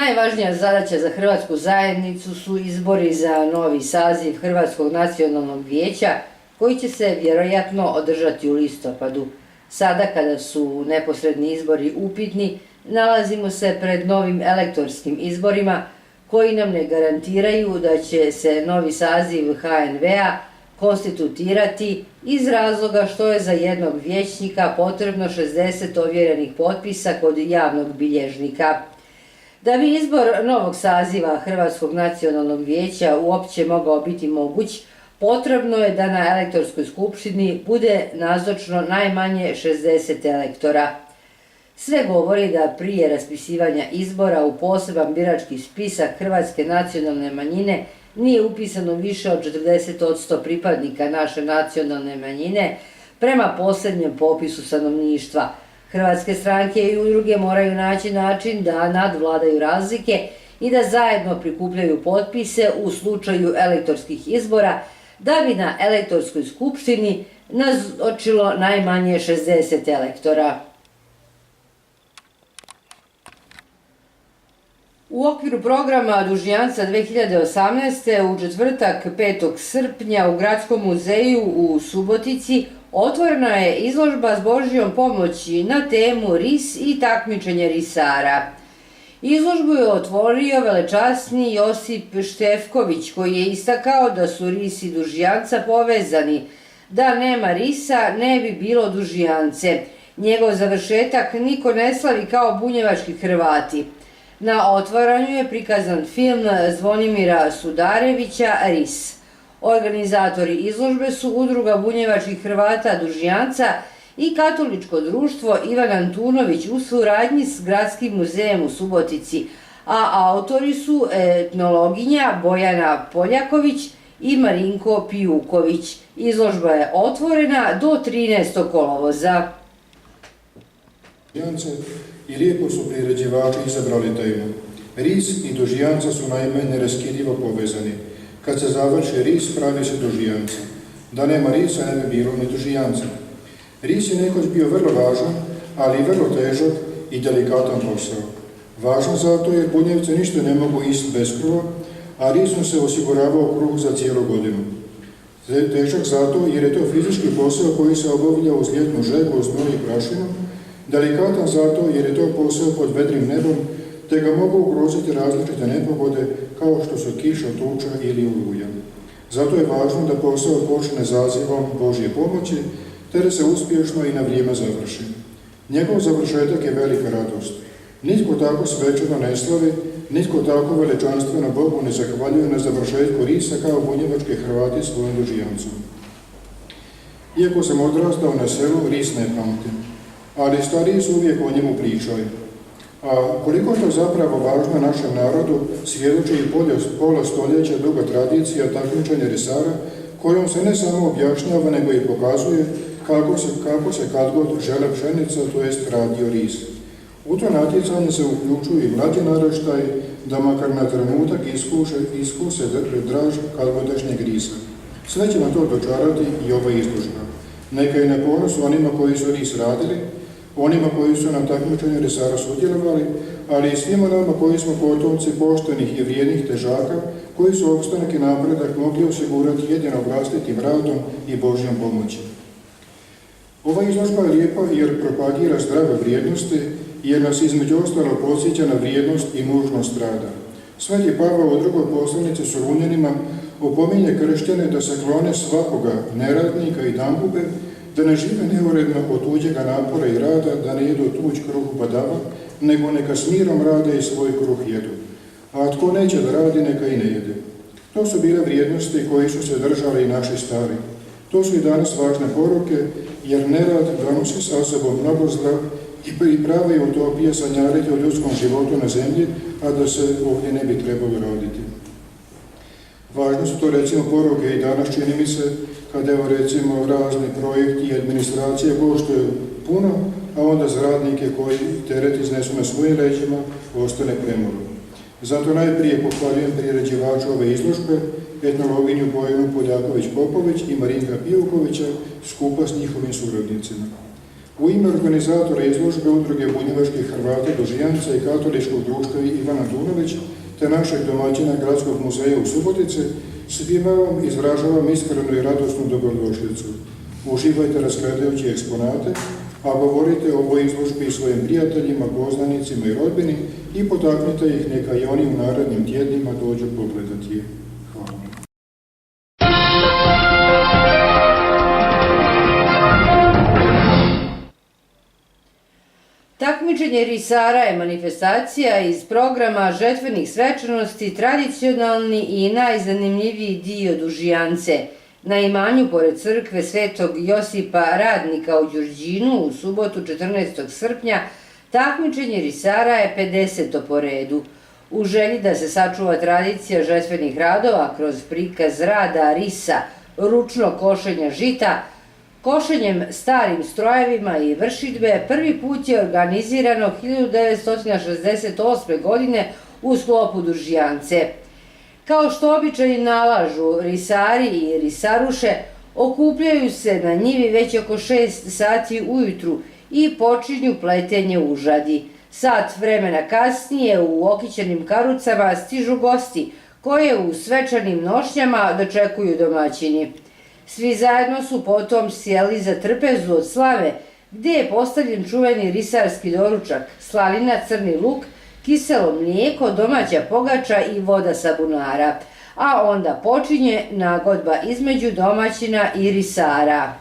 Najvažnija zadaća za hrvatsku zajednicu su izbori za novi saziv Hrvatskog nacionalnog vijeća koji će se vjerojatno održati u listopadu. Sada kada su neposredni izbori upitni, nalazimo se pred novim elektorskim izborima koji nam ne garantiraju da će se novi saziv HNV-a konstitutirati iz razloga što je za jednog vijećnika potrebno 60 ovjerenih potpisa kod javnog bilježnika. Da bi izbor novog saziva Hrvatskog nacionalnog vijeća uopće mogao biti moguć, potrebno je da na elektorskoj skupštini bude nazočno najmanje 60 elektora. Sve govori da prije raspisivanja izbora u poseban birački spisak hrvatske nacionalne manjine nije upisano više od 40% pripadnika naše nacionalne manjine prema posljednjem popisu stanovništva. Hrvatske stranke i udruge moraju naći način da nadvladaju razlike i da zajedno prikupljaju potpise u slučaju elektorskih izbora, da bi na elektorskoj skupštini nazočilo najmanje 60 elektora. U okviru programa Dužljanca 2018. u četvrtak 5. srpnja u Gradskom muzeju u Subotici otvorena je izložba s Božjom pomoći na temu ris i takmičenje risara. Izložbu je otvorio velečasni Josip Štefković koji je istakao da su ris i Dužljanca povezani. Da nema risa ne bi bilo Dužljance. Njegov završetak niko ne slavi kao bunjevački Hrvati. Na otvaranju je prikazan film Zvonimira Sudarevića Ris. Organizatori izložbe su Udruga bunjevačkih Hrvata Dužljanca i Katoličko društvo Ivan Antunović u suradnji s Gradskim muzejem u Subotici, a autori su etnologinja Bojana Poljaković i Marinko Pijuković. Izložba je otvorena do 13. kolovoza. I lijepo su priređivači izabrali temu. Ris i Dužljanca su naime neraskidivo povezani. Kad se završi ris, pravi se Dužljanca. Da nema risa, ne bi bilo ni Dužljanca. Ris je nekoć bio vrlo važan, ali i vrlo težak i delikatan posao. Važan zato jer Bunjevci ništa ne mogu isti bez kruha, a risom se osiguravao kruh za cijelu godinu. Težak zato jer je to fizički posao koji se obavlja uz ljetnu žegu, znoj i prašinu, delikatan zato jer je to posao pod vedrim nebom, te ga mogu ugroziti različite nepogode kao što su kiša, tuča ili oluja. Zato je važno da posao počne zazivom Božje pomoći, te da se uspješno i na vrijeme završi. Njegov završetak je velika radost. Nitko tako svečano ne slavi, nitko tako veličanstveno Bogu ne zahvaljuje na završetku risa kao bunjevački Hrvati svojim Dužljancom. Iako sam odrastao na selu, ris ne pamtim, ali stariji su uvijek o njemu pričaju. A koliko je to zapravo važno našem narodu, svjedoči i pola stoljeća duga tradicija takmičenja risara, kojom se ne samo objašnjava, nego i pokazuje kako se kad god žele pšenica, to jest radio ris. U to natjecanje se uključuju i mlađi naraštaj, da makar na trenutak iskuse draž kadgodašnjeg risa. Sve će na to dočarati i ova izložba. Neka je na ponos onima koji su ris radili, onima koji su na takmičenju risara sudjelovali, ali i svima nama koji smo potomci poštenih i vrijednih težaka, koji su opstanak i napredak mogli osigurati jedino vlastitim radom i Božjom pomoći. Ova izložba je lijepa jer propagira zdrave vrijednosti, jer nas između ostalo podsjeća na vrijednost i nužnost rada. Sveti Pavao u drugoj poslanici Solunjanima opominje kršćane da se klone svakoga neradnika i dangube, da ne žive neuredno od tuđega napora i rada, da ne jedu tuđ kruh badava, nego neka s mirom rade i svoj kruh jedu. A tko neće da radi, neka i ne jede. To su bile vrijednosti koji su se držali i naši stari. To su i danas važne poruke, jer nerad donosi sa sobom mnogo zla i prava je utopija sanjariti o ljudskom životu na zemlji, a da se ovdje ne bi trebalo roditi. Važno su to recimo poruke i danas, čini mi se, kada evo recimo razni projekti i administracije koštaju puno, a onda za radnike koji teret iznesu na svojim leđima ostane premalo. Zato najprije pohvaljujem priređivača ove izložbe, etnologinju Bojanu Poljaković-Popović i Marinka Pijukovića skupa s njihovim suradnicima. U ime organizatora izložbe Udruge bunjevačkih Hrvata Dožijanca i Katoličkog društva Ivana Dunović te našeg domaćina Gradskog muzeja u Subotici, svima vam izražavam iskrenu i radosnu dobrodošlicu. Uživajte razgledajući eksponate, a govorite o ovoj izložbi svojim prijateljima, poznanicima i rodbini i potaknite ih neka i oni u narednim tjednima dođu pogledati je. Hvala. Takmičenje risara je manifestacija iz programa žetvenih svečanosti, tradicionalni i najzanimljiviji dio Dužijance. Na imanju pored crkve Svetog Josipa Radnika u Đurđinu u subotu 14. srpnja takmičenje risara je 50. po redu. U želji da se sačuva tradicija žetvenih radova kroz prikaz rada risa, ručno košenja žita, košenjem starim strojevima i vršidbe prvi put je organizirano 1968. godine u sklopu Dužijance. Kao što običaji nalažu, risari i risaruše okupljaju se na njivi već oko 6 sati ujutru i počinju pletenje užadi. Sat vremena kasnije u okićenim karucama stižu gosti koje u svečanim nošnjama dočekuju domaćini. Svi zajedno su potom sjeli za trpezu od slave, gdje je postavljen čuveni risarski doručak, slanina, crni luk, kiselo mlijeko, domaća pogača i voda sa bunara, a onda počinje nagodba između domaćina i risara.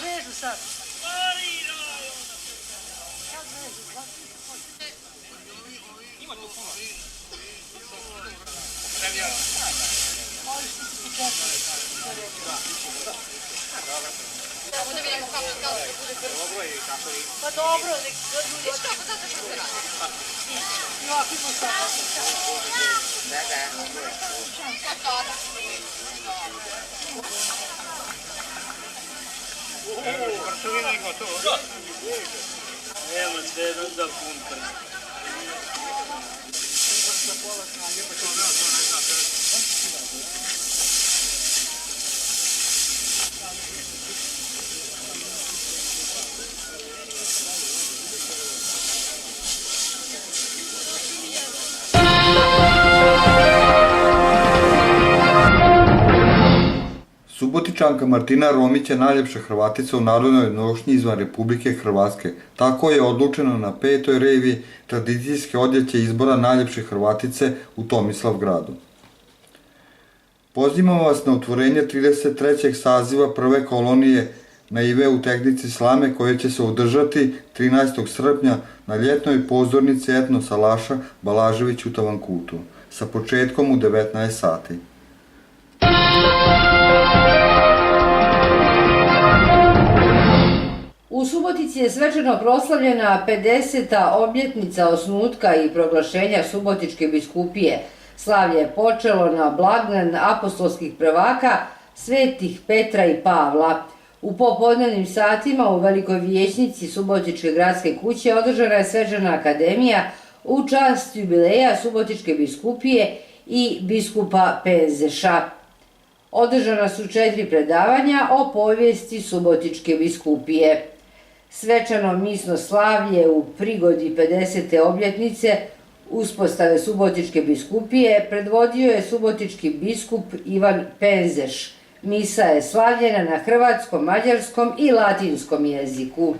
Vežu sad. Da vidimo kako da bude dobro i kako i... Pa dobro, nek Viš kako zato što se radi? I ovako imamo sada. Pršovina je gotovo. Evo sve jedno da punta. Subotičanka Martina Romić je najljepša Hrvatica u narodnoj nošnji izvan Republike Hrvatske. Tako je odlučeno na 5. revi tradicijske odjeće izbora najljepše Hrvatice u Tomislavgradu. Pozivamo vas na otvorenje 33. saziva prve kolonije naive u tehnici slame koje će se održati 13. srpnja na ljetnoj pozornici Etno Salaša Balažević u Tavankutu sa početkom u 19 sati. U Subotici je svečano proslavljena 50. obljetnica osnutka i proglašenja Subotičke biskupije. Slavlje je počelo na blagdan apostolskih prvaka svetih Petra i Pavla. U popodnevnim satima u Velikoj vijećnici Subotičke gradske kuće održana je svečana akademija u čast jubileja Subotičke biskupije i biskupa Penzeša. Održana su 4 predavanja o povijesti Subotičke biskupije. Svečano misno slavlje u prigodi 50. obljetnice uspostave Subotičke biskupije predvodio je subotički biskup Ivan Penzeš. Misa je slavljena na hrvatskom, mađarskom i latinskom jeziku.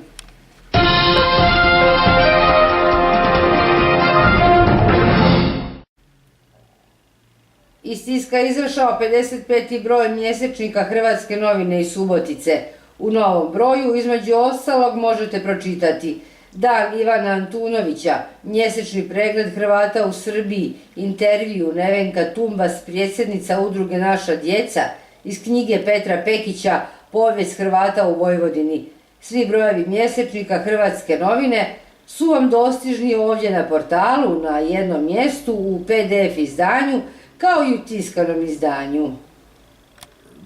Iz tiska je izašao 55. broj mjesečnika Hrvatske novine iz Subotice. U novom broju, između ostalog, možete pročitati Dan Ivana Antunovića, mjesečni pregled Hrvata u Srbiji, intervju Nevenka Tumbas, predsjednica udruge Naša djeca, iz knjige Petra Pekića Povijest Hrvata u Vojvodini. Svi brojevi mjesečnika Hrvatske novine su vam dostižni ovdje na portalu na jednom mjestu u PDF izdanju kao i u tiskanom izdanju.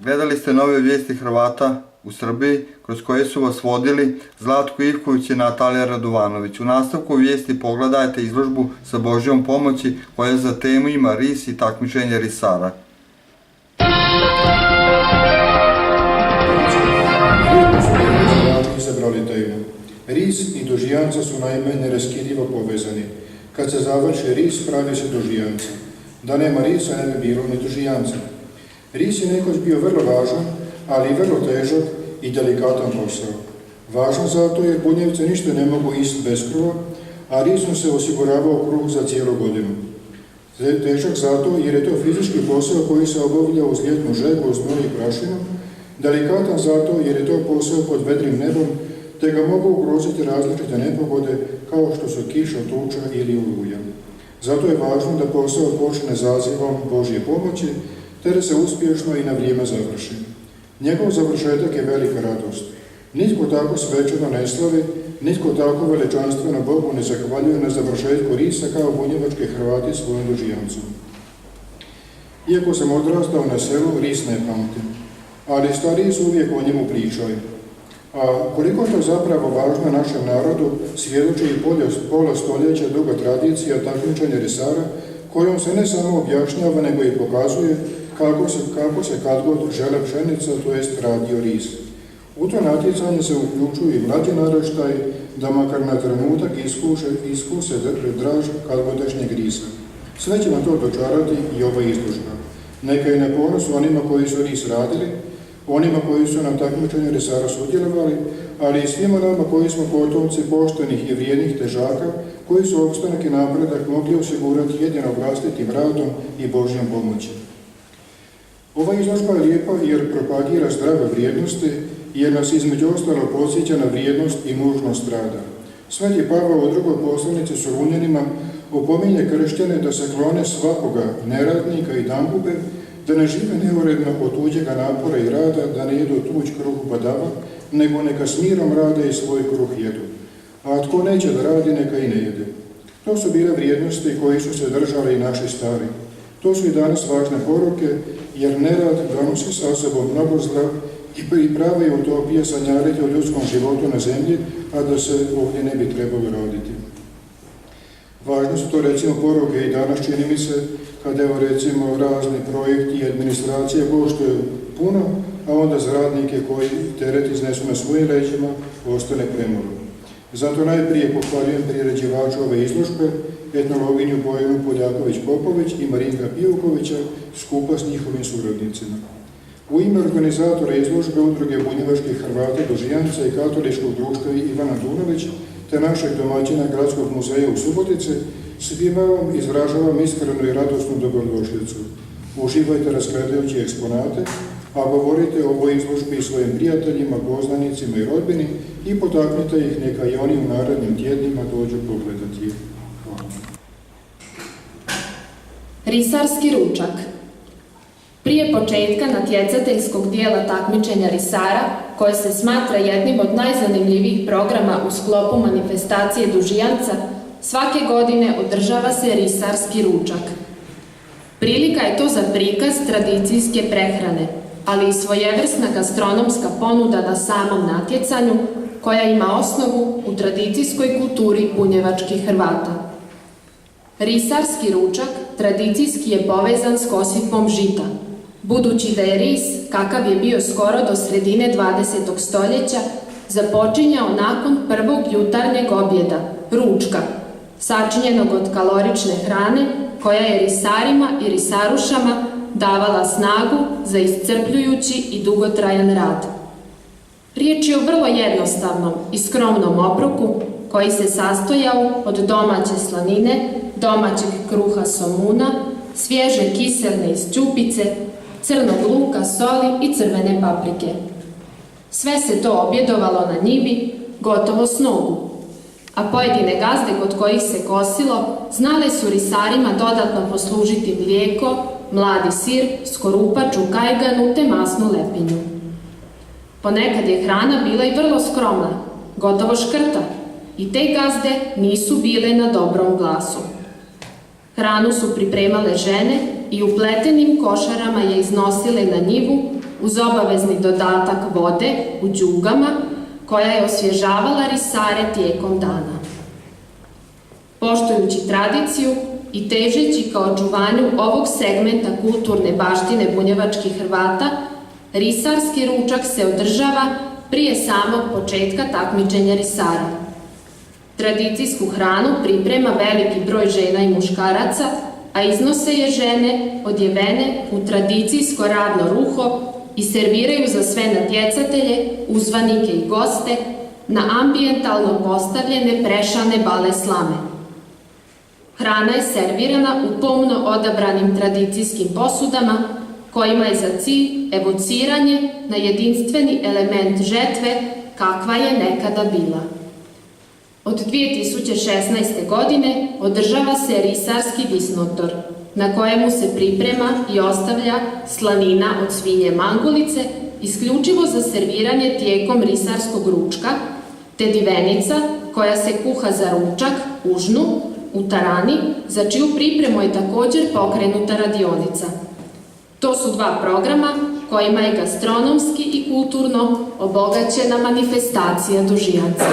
Gledali ste nove vijesti Hrvata u Srbiji, kroz koje su vas vodili Zlatko Ivković i Natalija Radovanović. U nastavku vijesti pogledajte izložbu sa Božjom pomoći koja za temu ima ris i takmičenje risara. Lijepo su priređivači izabrali temu. Ris i dožijanca su naime neraskidivo povezani. Kad se završi ris, pravi se dožijanca. Da nema risa, ne bi bilo ni dožijanca. Ris je nekoć bio vrlo važan, ali i vrlo težak i delikatan posao. Važan zato jer bunjevce ništa ne mogu isti bez kruha, a risom se osiguravao kruh za cijelu godinu. Težak zato jer je to fizički posao koji se obavlja uz ljetnu žegu, znoj i prašinu, delikatan zato jer je to posao pod vedrim nebom, te ga mogu ugroziti različite nepogode kao što su kiša, tuča ili oluja. Zato je važno da posao počne zazivom Božje pomoći, te da se uspješno i na vrijeme završi. Njegov završetak je velika radost. Nitko tako svečano ne slavi, nitko tako veličanstveno Bogu ne zahvaljuje na završetku risa kao bunjevački Hrvati svojom dožijancom. Iako sam odrastao na selu, ris ne pamtim, ali stariji su uvijek o njemu pričaju. A koliko je to zapravo važno našem narodu, svjedoči i pola stoljeća duga tradicija takmičenja risara, kojom se ne samo objašnjava, nego i pokazuje kako se kad god žele pšenica, to jest radio ris. U to natjecanje se uključuju i mlađi naraštaj, da makar na trenutak iskuse draž kadgodašnjeg risa. Sve će na to dočarati i ova izložba. Neka je na ponos onima koji su ris radili, onima koji su na takmičenju risara sudjelovali, ali i svima nama koji smo potomci poštenih i vrijednih težaka, koji su opstanak i napredak mogli osigurati jedino vlastitim radom i Božjom pomoći. Ova izložba je lijepa jer propagira zdrave vrijednosti, jer nas između ostalo podsjeća na vrijednost i nužnost rada. Sveti Pavao u drugoj poslanici Solunjanima opominje kršćane da se klone svakoga neradnika i dangube, da ne žive neuredno od tuđega napora i rada, da ne jedu tuđ kruh badava, nego neka s mirom rade i svoj kruh jedu. A tko neće da radi, neka i ne jede. To su bile vrijednosti koji su se držali i naši stari. To su i danas važne poruke, jer nerad donosi sa sobom mnogo zla i prave utopije sanjariti o ljudskom životu na zemlji, a da se ovdje ne bi trebalo roditi. Važno su to recimo poruke i danas, čini mi se, kada evo recimo razni projekti i administracije koštaju puno, a onda za radnike koji teret iznesu na svojim leđima ostane premalo. Zato najprije pohvaljujem priređivača ove izložbe, etnologinju Bojanu Poljaković-Popović i Marinka Pivkovića skupa s njihovim suradnicima. U ime organizatora izložbe Udruge bunjevačkih Hrvata Dožijanca i Katoličkog društva Ivana Antunović te našeg domaćina Gradskog muzeja u Subotici, svima vam izražavam iskrenu i radosnu dobrodošlicu. Uživajte razgledajući eksponate, a govorite o ovoj izložbi svojim prijateljima, poznanicima i rodbini i potaknite ih neka i oni u narednim tjednima dođu pogledati. Hvala. Risarski ručak. Prije početka natjecateljskog dijela takmičenja risara, koje se smatra jednim od najzanimljivijih programa u sklopu manifestacije Dužijanca, svake godine održava se risarski ručak. Prilika je to za prikaz tradicijske prehrane, ali i svojevrsna gastronomska ponuda na samom natjecanju, koja ima osnovu u tradicijskoj kulturi bunjevačkih Hrvata. Risarski ručak tradicijski je povezan s kosipom žita, budući da je ris, kakav je bio skoro do sredine 20. stoljeća, započinjao nakon prvog jutarnjeg objeda, ručka, sačinjenog od kalorične hrane, koja je risarima i risarušama davala snagu za iscrpljujući i dugotrajan rad. Riječ je o vrlo jednostavnom i skromnom obroku koji se sastojao od domaće slanine, domaćeg kruha somuna, svježe kiselne iz ćupice, crnog luka, soli i crvene paprike. Sve se to objedovalo na njivi, gotovo s nogu, a pojedine gazde kod kojih se kosilo znale su risarima dodatno poslužiti mlijeko, mladi sir, skorupaču, kajganu te masnu lepinju. Ponekad je hrana bila i vrlo skromna, gotovo škrta, i te gazde nisu bile na dobrom glasu. Hranu su pripremale žene i u pletenim košarama je iznosile na njivu uz obavezni dodatak vode u đugama, koja je osvježavala risare tijekom dana. Poštujući tradiciju i težeći ka očuvanju ovog segmenta kulturne baštine bunjevačkih Hrvata, risarski ručak se održava prije samog početka takmičenja risara. Tradicijsku hranu priprema veliki broj žena i muškaraca, a iznose je žene odjevene u tradicijsko radno ruho i serviraju za sve natjecatelje, uzvanike i goste na ambijentalno postavljene prešane bale slame. Hrana je servirana u pomno odabranim tradicijskim posudama, kojima je za cilj evociranje na jedinstveni element žetve kakva je nekada bila. Od 2016. godine održava se risarski disnotor, na kojemu se priprema i ostavlja slanina od svinje mangulice isključivo za serviranje tijekom risarskog ručka, te divenica koja se kuha za ručak, užnu, u tarani, za čiju pripremu je također pokrenuta radionica. To su dva programa kojima je gastronomski i kulturno obogaćena manifestacija Dužijanca.